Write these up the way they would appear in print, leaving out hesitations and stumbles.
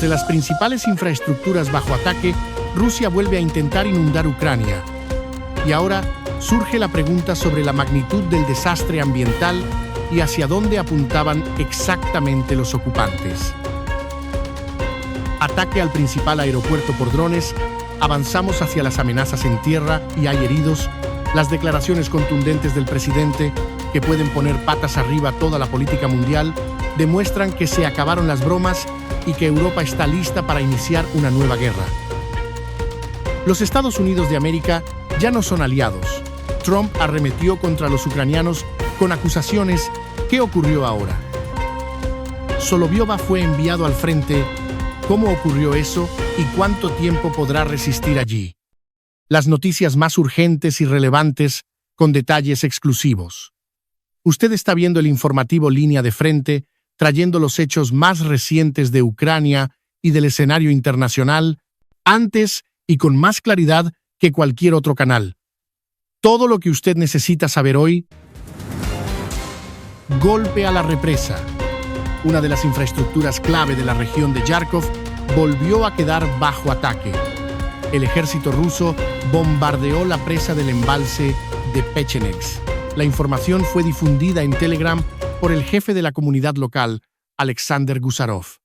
Entre las principales infraestructuras bajo ataque, Rusia vuelve a intentar inundar Ucrania. Y ahora surge la pregunta sobre la magnitud del desastre ambiental y hacia dónde apuntaban exactamente los ocupantes. Ataque al principal aeropuerto por drones, avanzamos hacia las amenazas en tierra y hay heridos, las declaraciones contundentes del presidente, que pueden poner patas arriba toda la política mundial, demuestran que se acabaron las bromas y que Europa está lista para iniciar una nueva guerra. Los Estados Unidos de América ya no son aliados. Trump arremetió contra los ucranianos con acusaciones. ¿Qué ocurrió ahora? Solovyova fue enviado al frente. ¿Cómo ocurrió eso y cuánto tiempo podrá resistir allí? Las noticias más urgentes y relevantes con detalles exclusivos. Usted está viendo el informativo Línea de Frente, trayendo los hechos más recientes de Ucrania y del escenario internacional, antes y con más claridad que cualquier otro canal. Todo lo que usted necesita saber hoy. Golpe a la represa. Una de las infraestructuras clave de la región de Kharkov volvió a quedar bajo ataque. El ejército ruso bombardeó la presa del embalse de Pechenex. La información fue difundida en Telegram por el jefe de la comunidad local, Alexander Gusarov.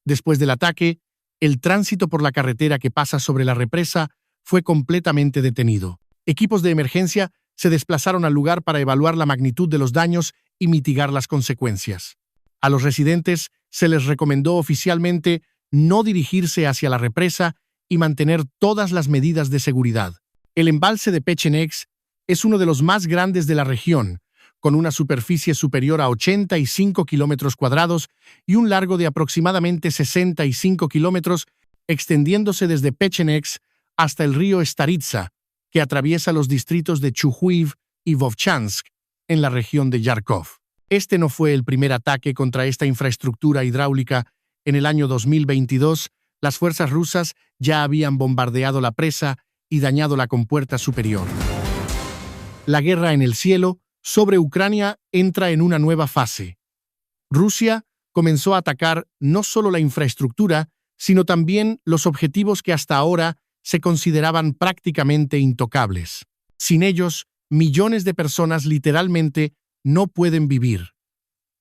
Después del ataque, el tránsito por la carretera que pasa sobre la represa fue completamente detenido. Equipos de emergencia se desplazaron al lugar para evaluar la magnitud de los daños y mitigar las consecuencias. A los residentes se les recomendó oficialmente no dirigirse hacia la represa y mantener todas las medidas de seguridad. El embalse de Pechenex es uno de los más grandes de la región, con una superficie superior a 85 kilómetros cuadrados y un largo de aproximadamente 65 kilómetros, extendiéndose desde Pechenex hasta el río Staritsa, que atraviesa los distritos de Chuhuiv y Vovchansk, en la región de Kharkov. Este no fue el primer ataque contra esta infraestructura hidráulica. En el año 2022, las fuerzas rusas ya habían bombardeado la presa y dañado la compuerta superior. La guerra en el cielo sobre Ucrania entra en una nueva fase. Rusia comenzó a atacar no solo la infraestructura, sino también los objetivos que hasta ahora se consideraban prácticamente intocables. Sin ellos, millones de personas literalmente no pueden vivir.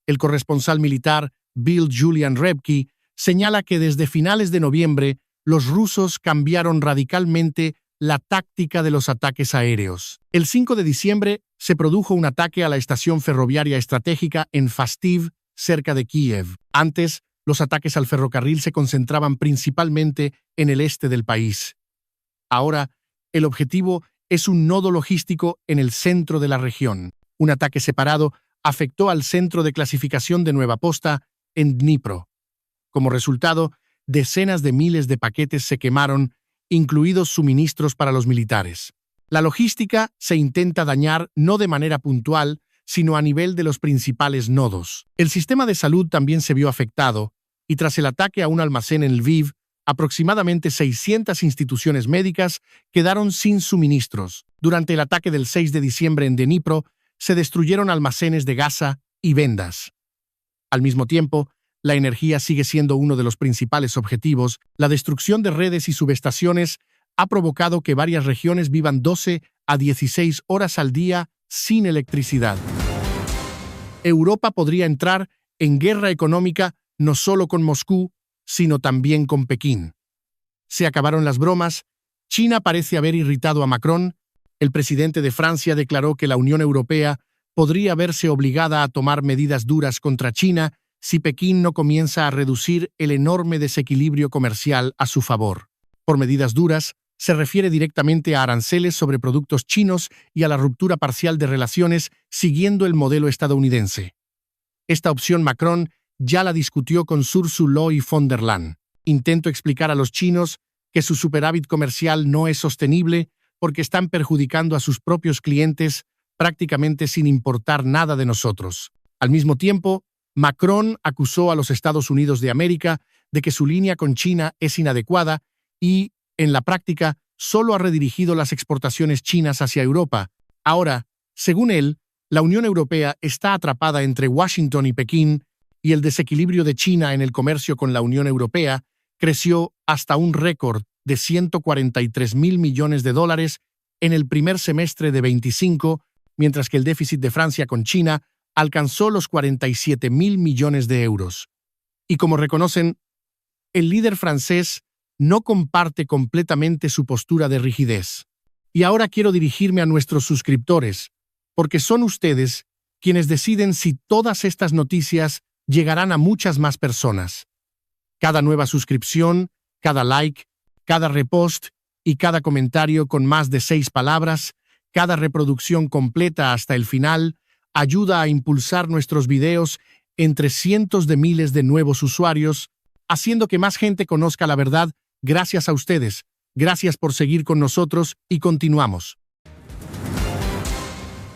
El corresponsal militar Bill Julian Rebke señala que desde finales de noviembre los rusos cambiaron radicalmente la táctica de los ataques aéreos. El 5 de diciembre se produjo un ataque a la estación ferroviaria estratégica en Fastiv, cerca de Kiev. Antes, los ataques al ferrocarril se concentraban principalmente en el este del país. Ahora, el objetivo es un nodo logístico en el centro de la región. Un ataque separado afectó al centro de clasificación de Nueva Posta en Dnipro. Como resultado, decenas de miles de paquetes se quemaron, incluidos suministros para los militares. La logística se intenta dañar no de manera puntual, sino a nivel de los principales nodos. El sistema de salud también se vio afectado, y tras el ataque a un almacén en Lviv, aproximadamente 600 instituciones médicas quedaron sin suministros. Durante el ataque del 6 de diciembre en Dnipro, se destruyeron almacenes de gasa y vendas. Al mismo tiempo, la energía sigue siendo uno de los principales objetivos. La destrucción de redes y subestaciones ha provocado que varias regiones vivan 12 a 16 horas al día sin electricidad. Europa podría entrar en guerra económica no solo con Moscú, sino también con Pekín. Se acabaron las bromas. China parece haber irritado a Macron. El presidente de Francia declaró que la Unión Europea podría verse obligada a tomar medidas duras contra China si Pekín no comienza a reducir el enorme desequilibrio comercial a su favor. Por medidas duras, se refiere directamente a aranceles sobre productos chinos y a la ruptura parcial de relaciones siguiendo el modelo estadounidense. Esta opción Macron ya la discutió con Ursula von der Leyen. Intento explicar a los chinos que su superávit comercial no es sostenible porque están perjudicando a sus propios clientes prácticamente sin importar nada de nosotros. Al mismo tiempo, Macron acusó a los Estados Unidos de América de que su línea con China es inadecuada y, en la práctica, solo ha redirigido las exportaciones chinas hacia Europa. Ahora, según él, la Unión Europea está atrapada entre Washington y Pekín y el desequilibrio de China en el comercio con la Unión Europea creció hasta un récord de 143.000 millones de dólares en el primer semestre de 25, mientras que el déficit de Francia con China alcanzó los 47.000 millones de euros. Y como reconocen, el líder francés no comparte completamente su postura de rigidez. Y ahora quiero dirigirme a nuestros suscriptores, porque son ustedes quienes deciden si todas estas noticias llegarán a muchas más personas. Cada nueva suscripción, cada like, cada repost y cada comentario con más de 6 palabras, cada reproducción completa hasta el final, ayuda a impulsar nuestros videos entre cientos de miles de nuevos usuarios, haciendo que más gente conozca la verdad. Gracias a ustedes. Gracias por seguir con nosotros y continuamos.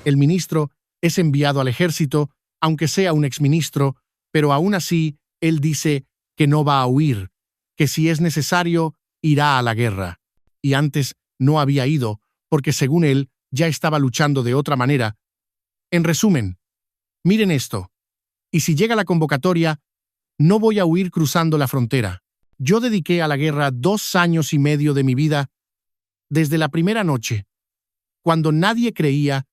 El ministro es enviado al ejército, aunque sea un exministro, pero aún así, él dice que no va a huir, que si es necesario, irá a la guerra. Y antes no había ido, porque según él, ya estaba luchando de otra manera. En resumen, miren esto. Y si llega la convocatoria, no voy a huir cruzando la frontera. Yo dediqué a la guerra 2 años y medio de mi vida, desde la primera noche, cuando nadie creía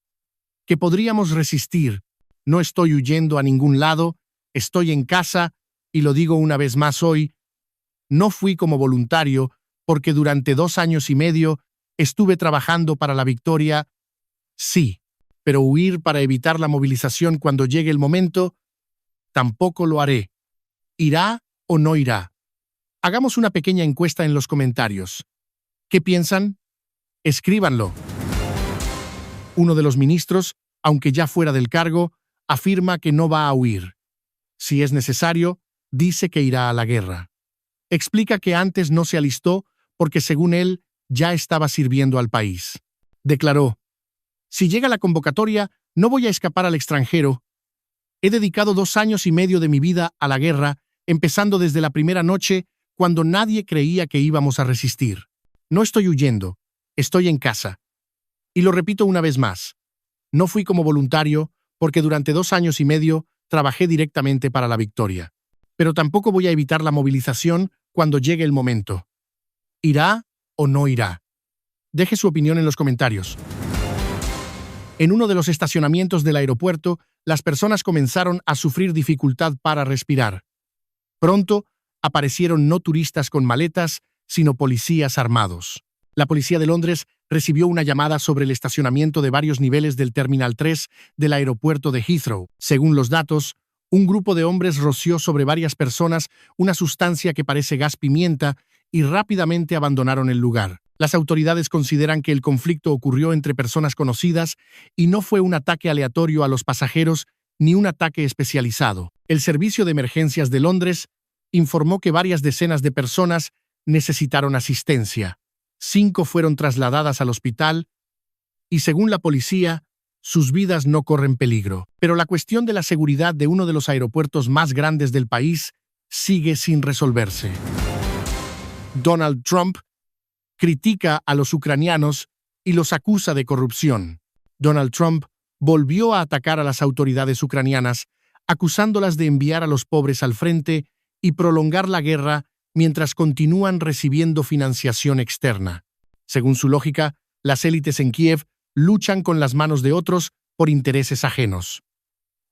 que podríamos resistir. No estoy huyendo a ningún lado, estoy en casa, y lo digo una vez más hoy, no fui como voluntario, porque durante 2 años y medio estuve trabajando para la victoria, sí, pero huir para evitar la movilización cuando llegue el momento, tampoco lo haré. ¿Irá o no irá? Hagamos una pequeña encuesta en los comentarios. ¿Qué piensan? Escríbanlo. Uno de los ministros, aunque ya fuera del cargo, afirma que no va a huir. Si es necesario, dice que irá a la guerra. Explica que antes no se alistó porque, según él, ya estaba sirviendo al país. Declaró: si llega la convocatoria, no voy a escapar al extranjero. He dedicado 2 años y medio de mi vida a la guerra, empezando desde la primera noche, cuando nadie creía que íbamos a resistir. No estoy huyendo, estoy en casa. Y lo repito una vez más, no fui como voluntario, porque durante 2 años y medio trabajé directamente para la victoria. Pero tampoco voy a evitar la movilización cuando llegue el momento. ¿Irá o no irá? Deje su opinión en los comentarios. En uno de los estacionamientos del aeropuerto, las personas comenzaron a sufrir dificultad para respirar. Pronto, aparecieron no turistas con maletas, sino policías armados. La policía de Londres recibió una llamada sobre el estacionamiento de varios niveles del Terminal 3 del aeropuerto de Heathrow. Según los datos, un grupo de hombres roció sobre varias personas una sustancia que parece gas pimienta y rápidamente abandonaron el lugar. Las autoridades consideran que el conflicto ocurrió entre personas conocidas y no fue un ataque aleatorio a los pasajeros ni un ataque especializado. El Servicio de Emergencias de Londres informó que varias decenas de personas necesitaron asistencia. 5 fueron trasladadas al hospital y, según la policía, sus vidas no corren peligro. Pero la cuestión de la seguridad de uno de los aeropuertos más grandes del país sigue sin resolverse. Donald Trump critica a los ucranianos y los acusa de corrupción. Donald Trump volvió a atacar a las autoridades ucranianas, acusándolas de enviar a los pobres al frente y prolongar la guerra mientras continúan recibiendo financiación externa. Según su lógica, las élites en Kiev luchan con las manos de otros por intereses ajenos.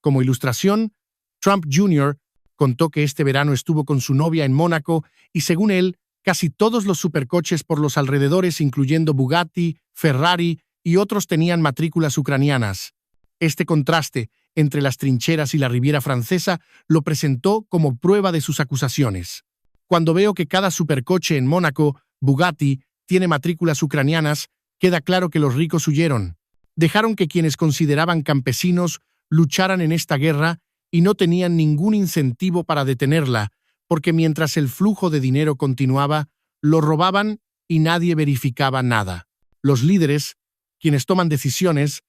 Como ilustración, Trump Jr. contó que este verano estuvo con su novia en Mónaco y, según él, casi todos los supercoches por los alrededores, incluyendo Bugatti, Ferrari y otros, tenían matrículas ucranianas. Este contraste entre las trincheras y la Riviera Francesa lo presentó como prueba de sus acusaciones. Cuando veo que cada supercoche en Mónaco, Bugatti, tiene matrículas ucranianas, queda claro que los ricos huyeron. Dejaron que quienes consideraban campesinos lucharan en esta guerra y no tenían ningún incentivo para detenerla, porque mientras el flujo de dinero continuaba, lo robaban y nadie verificaba nada. Los líderes, quienes toman decisiones,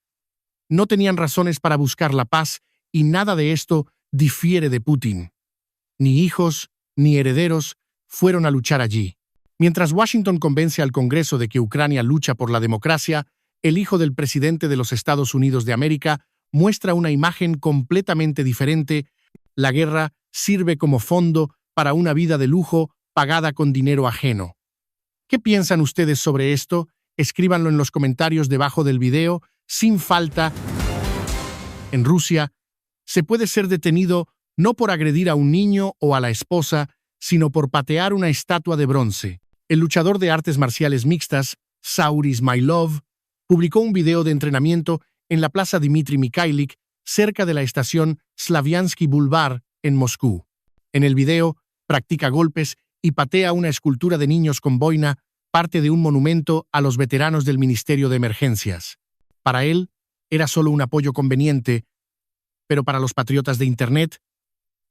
no tenían razones para buscar la paz y nada de esto difiere de Putin. Ni hijos, ni herederos fueron a luchar allí. Mientras Washington convence al Congreso de que Ucrania lucha por la democracia, el hijo del presidente de los Estados Unidos de América muestra una imagen completamente diferente. La guerra sirve como fondo para una vida de lujo pagada con dinero ajeno. ¿Qué piensan ustedes sobre esto? Escríbanlo en los comentarios debajo del video, sin falta. En Rusia, se puede ser detenido no por agredir a un niño o a la esposa, sino por patear una estatua de bronce. El luchador de artes marciales mixtas, Saur Ismailov, publicó un video de entrenamiento en la plaza Dmitry Mikhailik, cerca de la estación Slaviansky Boulevard, en Moscú. En el video, practica golpes y patea una escultura de niños con boina, parte de un monumento a los veteranos del Ministerio de Emergencias. Para él, era solo un apoyo conveniente, pero para los patriotas de Internet,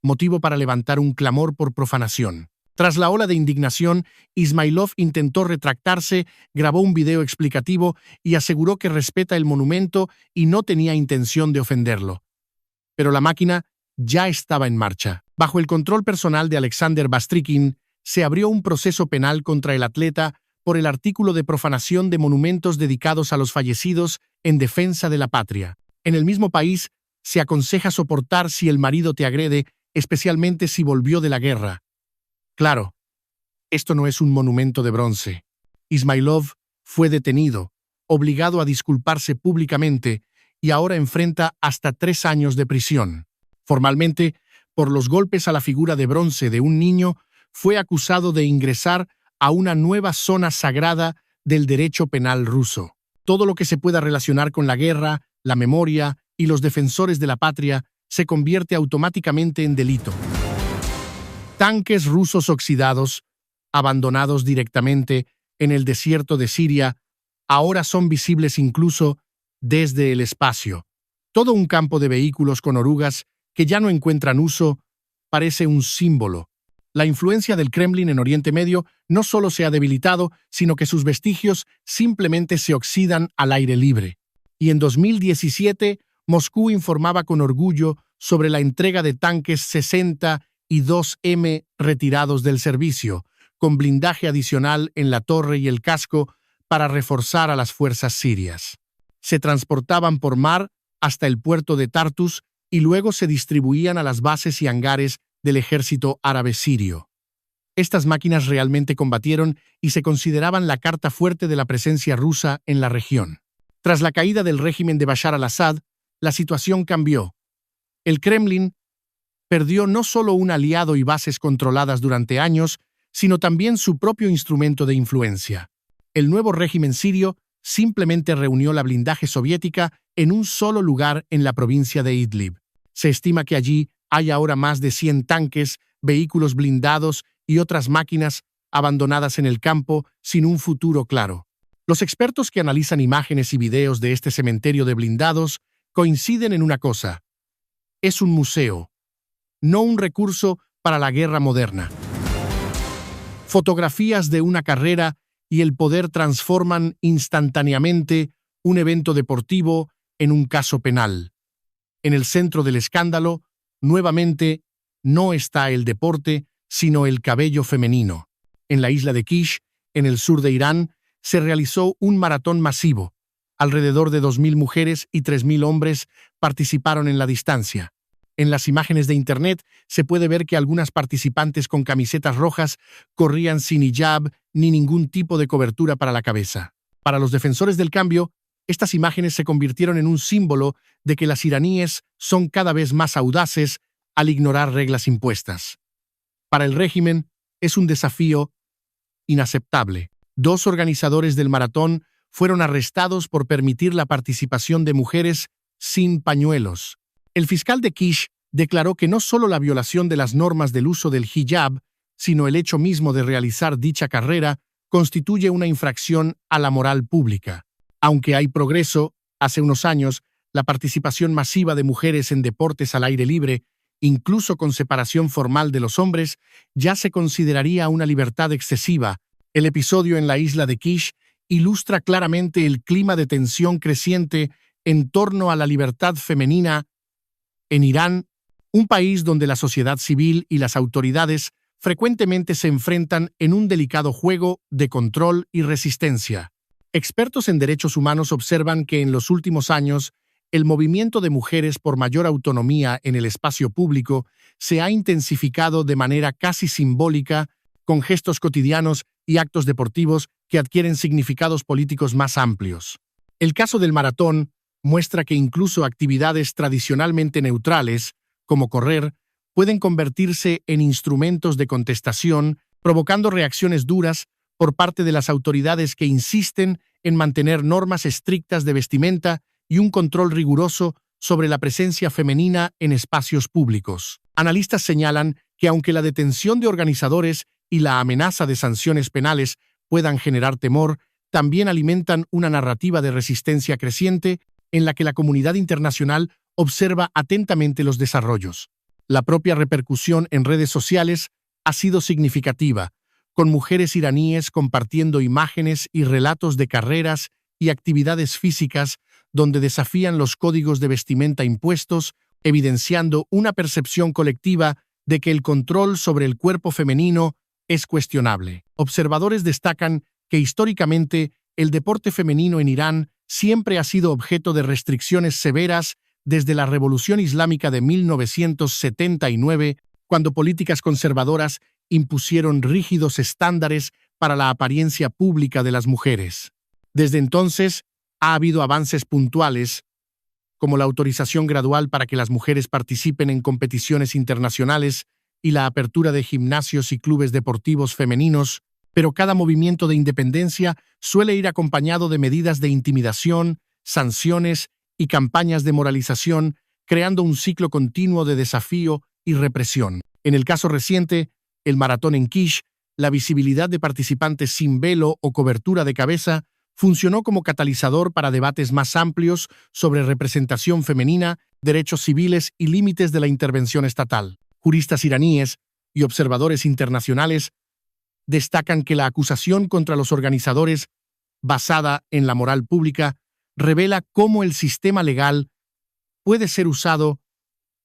motivo para levantar un clamor por profanación. Tras la ola de indignación, Ismailov intentó retractarse, grabó un video explicativo y aseguró que respeta el monumento y no tenía intención de ofenderlo. Pero la máquina ya estaba en marcha. Bajo el control personal de Alexander Bastrikin, se abrió un proceso penal contra el atleta por el artículo de profanación de monumentos dedicados a los fallecidos en defensa de la patria. En el mismo país, se aconseja soportar si el marido te agrede, especialmente si volvió de la guerra. Claro, esto no es un monumento de bronce. Ismailov fue detenido, obligado a disculparse públicamente y ahora enfrenta hasta 3 años de prisión. Formalmente, por los golpes a la figura de bronce de un niño, fue acusado de ingresar a una nueva zona sagrada del derecho penal ruso. Todo lo que se pueda relacionar con la guerra, la memoria y los defensores de la patria se convierte automáticamente en delito. Tanques rusos oxidados, abandonados directamente en el desierto de Siria, ahora son visibles incluso desde el espacio. Todo un campo de vehículos con orugas que ya no encuentran uso parece un símbolo. La influencia del Kremlin en Oriente Medio no solo se ha debilitado, sino que sus vestigios simplemente se oxidan al aire libre. Y en 2017, Moscú informaba con orgullo sobre la entrega de tanques 60 y 2M retirados del servicio, con blindaje adicional en la torre y el casco para reforzar a las fuerzas sirias. Se transportaban por mar hasta el puerto de Tartus y luego se distribuían a las bases y hangares del ejército árabe sirio. Estas máquinas realmente combatieron y se consideraban la carta fuerte de la presencia rusa en la región. Tras la caída del régimen de Bashar al-Assad, la situación cambió. El Kremlin perdió no solo un aliado y bases controladas durante años, sino también su propio instrumento de influencia. El nuevo régimen sirio simplemente reunió la blindaje soviética en un solo lugar en la provincia de Idlib. Se estima que allí hay ahora más de 100 tanques, vehículos blindados y otras máquinas abandonadas en el campo sin un futuro claro. Los expertos que analizan imágenes y videos de este cementerio de blindados coinciden en una cosa: es un museo, no un recurso para la guerra moderna. Fotografías de una carrera y el poder transforman instantáneamente un evento deportivo en un caso penal. En el centro del escándalo, nuevamente, no está el deporte, sino el cabello femenino. En la isla de Kish, en el sur de Irán, se realizó un maratón masivo. Alrededor de 2.000 mujeres y 3.000 hombres participaron en la distancia. En las imágenes de Internet se puede ver que algunas participantes con camisetas rojas corrían sin hijab ni ningún tipo de cobertura para la cabeza. Para los defensores del cambio, estas imágenes se convirtieron en un símbolo de que las iraníes son cada vez más audaces al ignorar reglas impuestas. Para el régimen, es un desafío inaceptable. 2 organizadores del maratón fueron arrestados por permitir la participación de mujeres sin pañuelos. El fiscal de Kish declaró que no solo la violación de las normas del uso del hijab, sino el hecho mismo de realizar dicha carrera constituye una infracción a la moral pública. Aunque hay progreso, hace unos años, la participación masiva de mujeres en deportes al aire libre, incluso con separación formal de los hombres, ya se consideraría una libertad excesiva. El episodio en la isla de Kish ilustra claramente el clima de tensión creciente en torno a la libertad femenina en Irán, un país donde la sociedad civil y las autoridades frecuentemente se enfrentan en un delicado juego de control y resistencia. Expertos en derechos humanos observan que en los últimos años, el movimiento de mujeres por mayor autonomía en el espacio público se ha intensificado de manera casi simbólica, con gestos cotidianos y actos deportivos que adquieren significados políticos más amplios. El caso del maratón muestra que incluso actividades tradicionalmente neutrales, como correr, pueden convertirse en instrumentos de contestación, provocando reacciones duras por parte de las autoridades que insisten en mantener normas estrictas de vestimenta y un control riguroso sobre la presencia femenina en espacios públicos. Analistas señalan que aunque la detención de organizadores y la amenaza de sanciones penales puedan generar temor, también alimentan una narrativa de resistencia creciente en la que la comunidad internacional observa atentamente los desarrollos. La propia repercusión en redes sociales ha sido significativa, con mujeres iraníes compartiendo imágenes y relatos de carreras y actividades físicas donde desafían los códigos de vestimenta impuestos, evidenciando una percepción colectiva de que el control sobre el cuerpo femenino es cuestionable. Observadores destacan que históricamente el deporte femenino en Irán siempre ha sido objeto de restricciones severas desde la Revolución Islámica de 1979, cuando políticas conservadoras impusieron rígidos estándares para la apariencia pública de las mujeres. Desde entonces, ha habido avances puntuales, como la autorización gradual para que las mujeres participen en competiciones internacionales y la apertura de gimnasios y clubes deportivos femeninos, pero cada movimiento de independencia suele ir acompañado de medidas de intimidación, sanciones y campañas de moralización, creando un ciclo continuo de desafío y represión. En el caso reciente, el maratón en Kish, la visibilidad de participantes sin velo o cobertura de cabeza funcionó como catalizador para debates más amplios sobre representación femenina, derechos civiles y límites de la intervención estatal. Juristas iraníes y observadores internacionales destacan que la acusación contra los organizadores, basada en la moral pública, revela cómo el sistema legal puede ser usado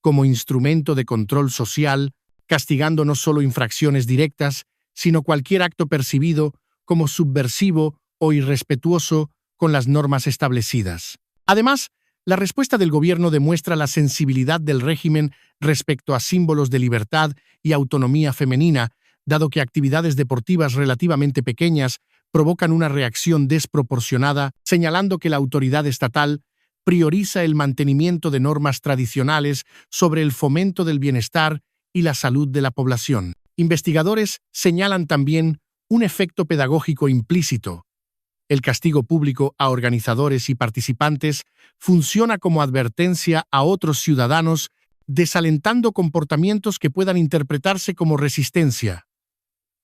como instrumento de control social, castigando no solo infracciones directas, sino cualquier acto percibido como subversivo o irrespetuoso con las normas establecidas. Además, la respuesta del gobierno demuestra la sensibilidad del régimen respecto a símbolos de libertad y autonomía femenina, dado que actividades deportivas relativamente pequeñas provocan una reacción desproporcionada, señalando que la autoridad estatal prioriza el mantenimiento de normas tradicionales sobre el fomento del bienestar y la salud de la población. Investigadores señalan también un efecto pedagógico implícito. El castigo público a organizadores y participantes funciona como advertencia a otros ciudadanos, desalentando comportamientos que puedan interpretarse como resistencia.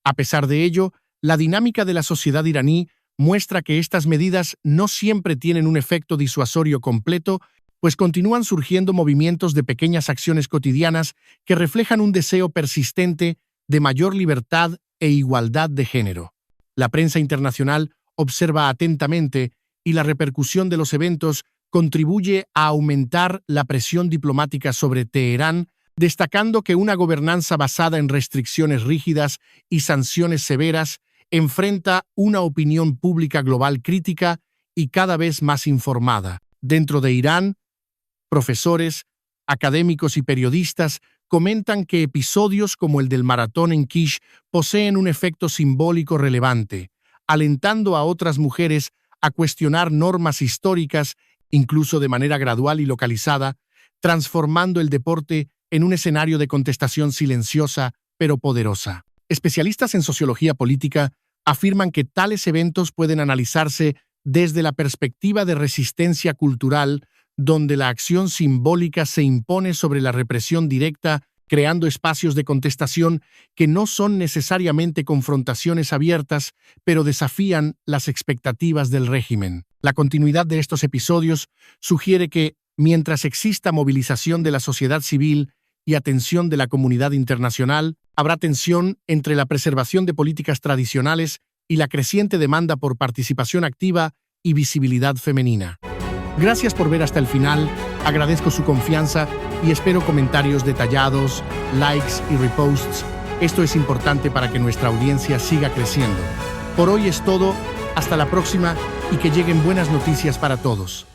A pesar de ello, la dinámica de la sociedad iraní muestra que estas medidas no siempre tienen un efecto disuasorio completo, pues continúan surgiendo movimientos de pequeñas acciones cotidianas que reflejan un deseo persistente de mayor libertad e igualdad de género. La prensa internacional observa atentamente y la repercusión de los eventos contribuye a aumentar la presión diplomática sobre Teherán, destacando que una gobernanza basada en restricciones rígidas y sanciones severas enfrenta una opinión pública global crítica y cada vez más informada. Dentro de Irán, profesores, académicos y periodistas comentan que episodios como el del maratón en Kish poseen un efecto simbólico relevante, alentando a otras mujeres a cuestionar normas históricas, incluso de manera gradual y localizada, transformando el deporte en un escenario de contestación silenciosa pero poderosa. Especialistas en sociología política afirman que tales eventos pueden analizarse desde la perspectiva de resistencia cultural, donde la acción simbólica se impone sobre la represión directa, creando espacios de contestación que no son necesariamente confrontaciones abiertas, pero desafían las expectativas del régimen. La continuidad de estos episodios sugiere que, mientras exista movilización de la sociedad civil y atención de la comunidad internacional, habrá tensión entre la preservación de políticas tradicionales y la creciente demanda por participación activa y visibilidad femenina. Gracias por ver hasta el final, agradezco su confianza y espero comentarios detallados, likes y reposts. Esto es importante para que nuestra audiencia siga creciendo. Por hoy es todo, hasta la próxima y que lleguen buenas noticias para todos.